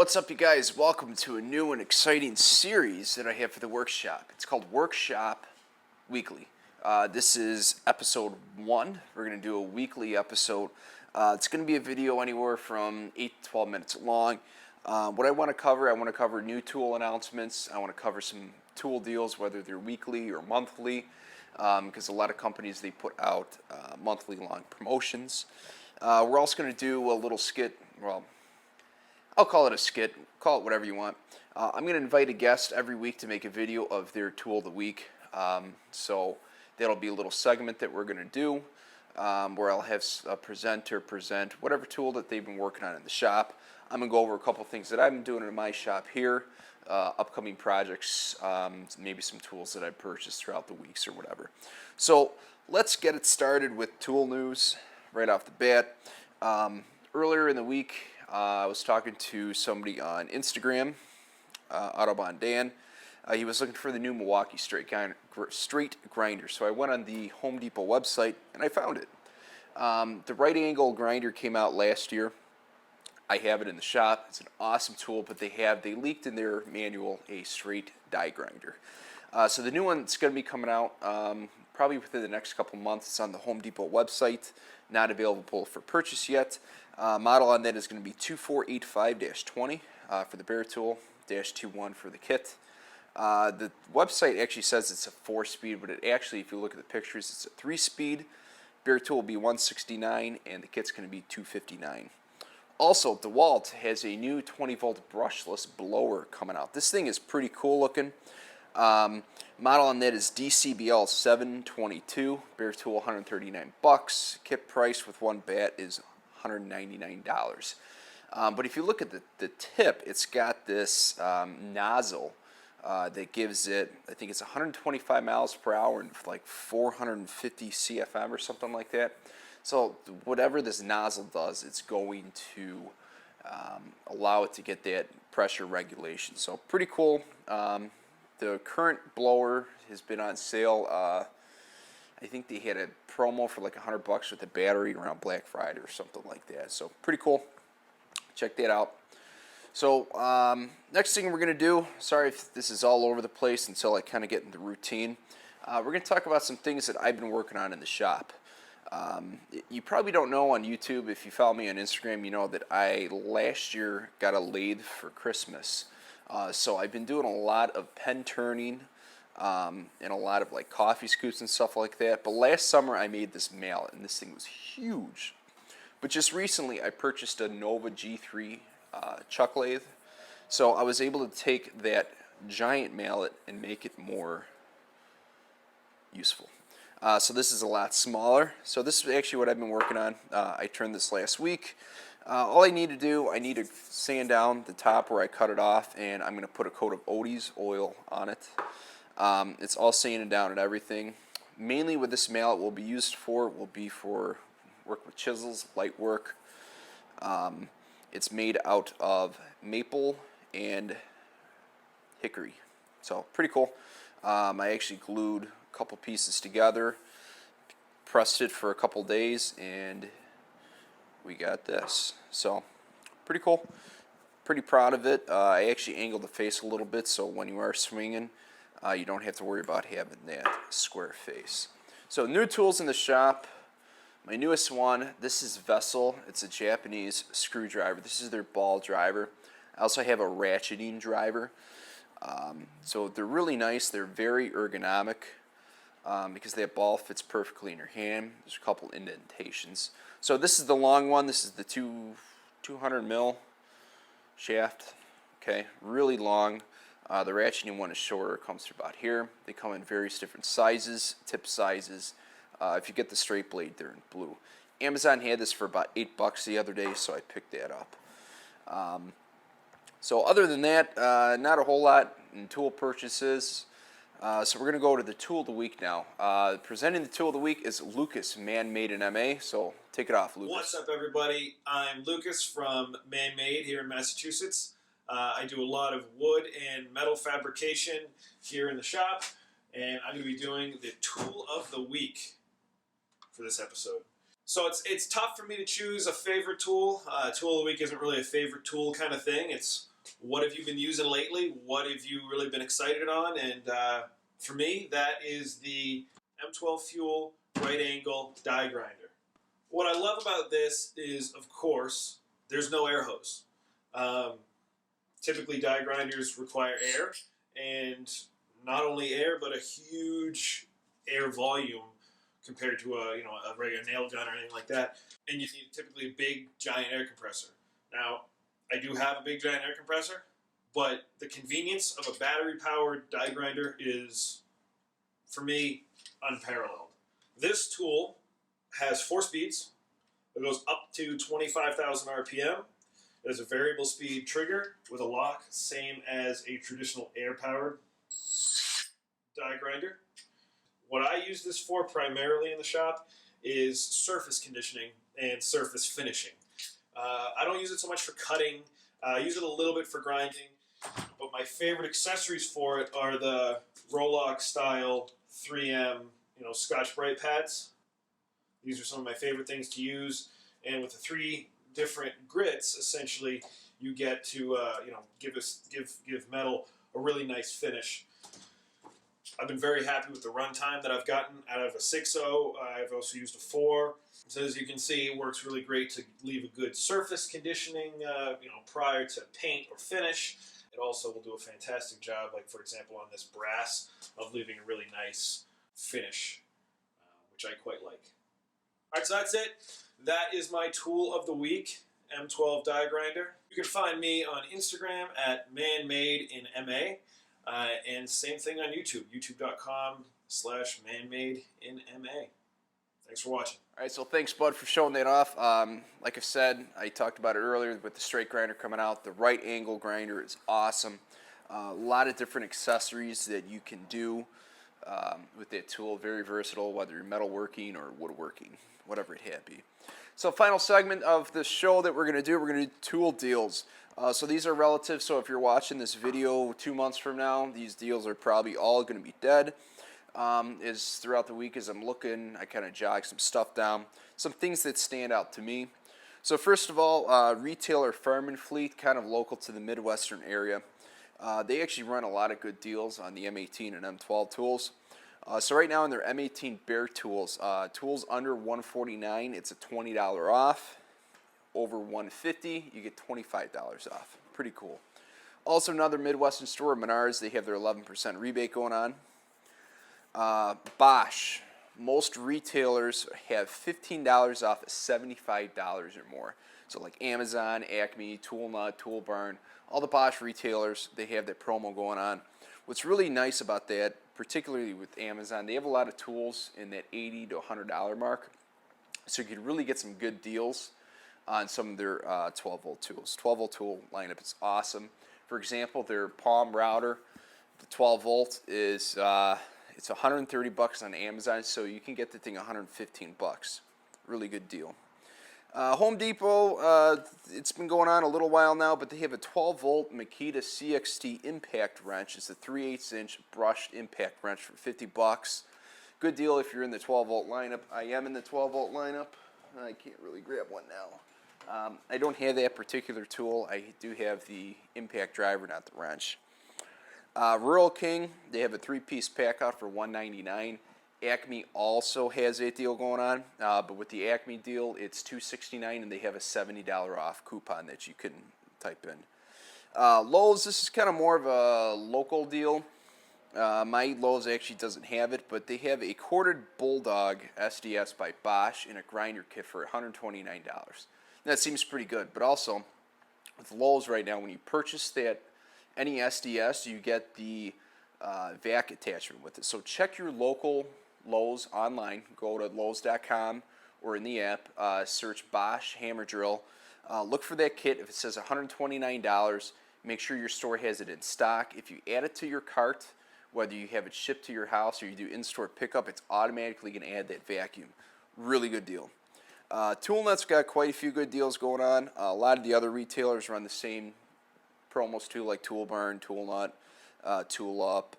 What's up, you guys? Welcome to a new and exciting series that I have for the workshop. It's called Workshop Weekly. This is episode 1. We're going to do a weekly episode. It's going to be a video anywhere from 8 to 12 minutes long. What I want to cover new tool announcements. I want to cover some tool deals, whether they're weekly or monthly, because a lot of companies, they put out monthly long promotions. We're also going to do a little skit. Well, I'll call it a skit, call it whatever you want. I'm going to invite a guest every week to make a video of their tool of the week. So that'll be a little segment that we're going to do where I'll have a presenter present whatever tool that they've been working on in the shop. I'm going to go over a couple things that I've been doing in my shop here, upcoming projects, maybe some tools that I've purchased throughout the weeks or whatever. So let's get it started with tool news right off the bat. Earlier in the week, I was talking to somebody on Instagram, Autobahn Dan. He was looking for the new Milwaukee straight grinder. So I went on the Home Depot website and I found it. The right angle grinder came out last year. I have it in the shop. It's an awesome tool, but they leaked in their manual a straight die grinder. So the new one that's going to be coming out probably within the next couple months. It's on the Home Depot website. Not available for purchase yet. Model on that is going to be 2485-20 for the bare tool, -21 for the kit. The website actually says it's a 4-speed, but it actually, if you look at the pictures, it's a 3-speed. Bare tool will be 169, and the kit's going to be 259. Also, DeWalt has a new 20-volt brushless blower coming out. This thing is pretty cool looking. Model on that is DCBL 722. Bare tool $139. Kit price with one bat is $199. But if you look at the tip, it's got this nozzle that gives it, I think it's 125 miles per hour and like 450 CFM or something like that. So whatever this nozzle does, it's going to allow it to get that pressure regulation. So pretty cool. The current blower has been on sale. I think they had a promo for like $100 with the battery around Black Friday or something like that. So pretty cool. Check that out. So next thing we're going to do, sorry if this is all over the place until I kind of get into routine. We're going to talk about some things that I've been working on in the shop. You probably don't know on YouTube, if you follow me on Instagram, you know that I last year got a lathe for Christmas. So I've been doing a lot of pen turning and a lot of like coffee scoops and stuff like that. But last summer I made this mallet, and this thing was huge. But just recently I purchased a Nova G3 chuck lathe. So I was able to take that giant mallet and make it more useful. So this is a lot smaller. So this is actually what I've been working on. I turned this last week. All I need to do, I need to sand down the top where I cut it off, and I'm going to put a coat of Odie's oil on it. It's all sanded down and everything. Mainly what this mallet will be used for will be for work with chisels, light work. It's made out of maple and hickory. So pretty cool. I actually glued a couple pieces together, pressed it for a couple days, and we got this. So pretty cool. Pretty proud of it. I actually angled the face a little bit so when you are swinging, you don't have to worry about having that square face. So new tools in the shop. My newest one, this is Vessel. It's a Japanese screwdriver. This is their ball driver. I also have a ratcheting driver. So they're really nice. They're very ergonomic because that ball fits perfectly in your hand. There's a couple indentations. So this is the long one. This is the 200 mil shaft. Okay, really long. The ratcheting one is shorter. It comes to about here. They come in various different sizes, tip sizes. If you get the straight blade, they're in blue. Amazon had this for about $8 the other day, so I picked that up. So other than that, not a whole lot in tool purchases. So we're going to go to the tool of the week now. Presenting the tool of the week is Lucas, Man-Made in MA. So take it off, Lucas. What's up, everybody? I'm Lucas from Man-Made here in Massachusetts. I do a lot of wood and metal fabrication here in the shop, and I'm going to be doing the tool of the week for this episode. So it's tough for me to choose a favorite tool. Tool of the week isn't really a favorite tool kind of thing. It's what have you been using lately? What have you really been excited on? And for me, that is the M12 Fuel right angle die grinder. What I love about this is, of course, there's no air hose. Um, Typically, die grinders require air, and not only air, but a huge air volume compared to a regular nail gun or anything like that. And you need typically a big giant air compressor. Now, I do have a big giant air compressor, but the convenience of a battery powered die grinder is, for me, unparalleled. This tool has 4 speeds. It goes up to 25,000 RPM. It has a variable speed trigger with a lock, same as a traditional air powered die grinder. What I use this for primarily in the shop is surface conditioning and surface finishing. I don't use it so much for cutting. I use it a little bit for grinding, but my favorite accessories for it are the Rolox style 3M, Scotch Brite pads. These are some of my favorite things to use, and with the 3 different grits, essentially, you get to give metal a really nice finish. I've been very happy with the runtime that I've gotten out of a 6.0. I've also used a 4. So as you can see, it works really great to leave a good surface conditioning, prior to paint or finish. It also will do a fantastic job, like for example on this brass, of leaving a really nice finish, which I quite like. All right, so that's it. That is my tool of the week, M12 die grinder. You can find me on Instagram at manmadeinma. And same thing on YouTube, youtube.com/manmadeinma. Thanks for watching. All right, so thanks, Bud, for showing that off. Like I said, I talked about it earlier with the straight grinder coming out. The right angle grinder is awesome. A lot of different accessories that you can do with that tool. Very versatile, whether you're metalworking or woodworking, whatever it had be. So final segment of the show that we're going to do tool deals. So these are relative, so if you're watching this video 2 months from now, these deals are probably all going to be dead. Is throughout the week as I'm looking, I kind of jog some stuff down, some things that stand out to me. So first of all, retailer Farm & Fleet, kind of local to the Midwestern area. They actually run a lot of good deals on the M18 and M12 tools. So right now in their M18 Bear tools, tools under $149, it's a $20 off. Over $150, you get $25 off. Pretty cool. Also another Midwestern store, Menards, they have their 11% rebate going on. Bosch, most retailers have $15 off at $75 or more. So like Amazon, Acme, Tool Nut, Tool Barn, all the Bosch retailers, they have that promo going on. What's really nice about that, particularly with Amazon, they have a lot of tools in that $80 to $100 mark. So you can really get some good deals on some of their 12-volt tools. 12-volt tool lineup is awesome. For example, their Palm router, the 12-volt is it's $130 on Amazon, so you can get the thing $115. Really good deal. Home Depot, it's been going on a little while now, but they have a 12-volt Makita CXT impact wrench. It's a 3/8-inch brushed impact wrench for $50. Good deal if you're in the 12-volt lineup. I am in the 12-volt lineup. I can't really grab one now. I don't have that particular tool. I do have the impact driver, not the wrench. Rural King, they have a 3-piece pack out for $199. Acme also has that deal going on, but with the Acme deal, it's $269, and they have a $70 off coupon that you can type in. Lowe's, this is kind of more of a local deal. My Lowe's actually doesn't have it, but they have a corded Bulldog SDS by Bosch in a grinder kit for $129. That seems pretty good, but also with Lowe's right now, when you purchase that any SDS, you get the vac attachment with it. So check your local Lowe's online. Go to Lowe's.com or in the app, search Bosch Hammer Drill. Look for that kit. If it says $129, make sure your store has it in stock. If you add it to your cart, whether you have it shipped to your house or you do in-store pickup, it's automatically going to add that vacuum. Really good deal. Tool Nut's got quite a few good deals going on. A lot of the other retailers run the same promos too, like Tool Barn, Tool Nut, Tool Up,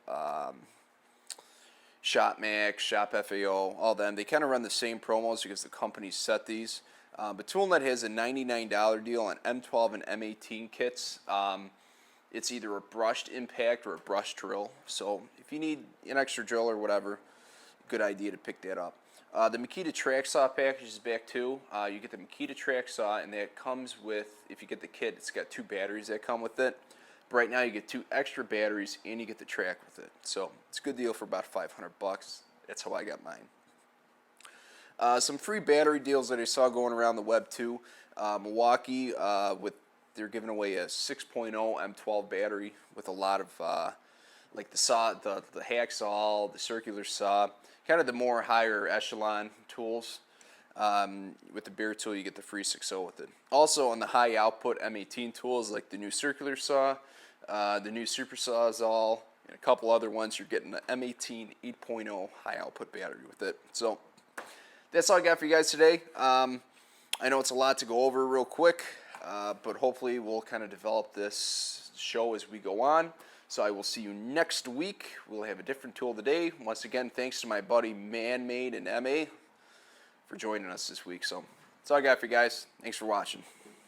Shop Max, Shop FAO, all them. They kind of run the same promos because the companies set these. But Tool Nut has a $99 deal on M12 and M18 kits. It's either a brushed impact or a brush drill. So if you need an extra drill or whatever, good idea to pick that up. The Makita track saw package is back too. You get the Makita track saw, and that comes with, if you get the kit, it's got 2 batteries that come with it. But right now you get 2 extra batteries and you get the track with it. So it's a good deal for about $500. That's how I got mine. Some free battery deals that I saw going around the web too. Milwaukee they're giving away a 6.0 M12 battery with a lot of like the saw, the hacksaw, the circular saw, kind of the more higher echelon tools. With the beer tool, you get the free 6.0 with it. Also on the high output M18 tools, like the new circular saw, the new super sawzall, and a couple other ones, you're getting the M18 8.0 high output battery with it. So that's all I got for you guys today. I know it's a lot to go over real quick, but hopefully we'll kind of develop this show as we go on. So I will see you next week. We'll have a different tool of the day. Once again, thanks to my buddy Man-Made and MA for joining us this week. So that's all I got for you guys. Thanks for watching.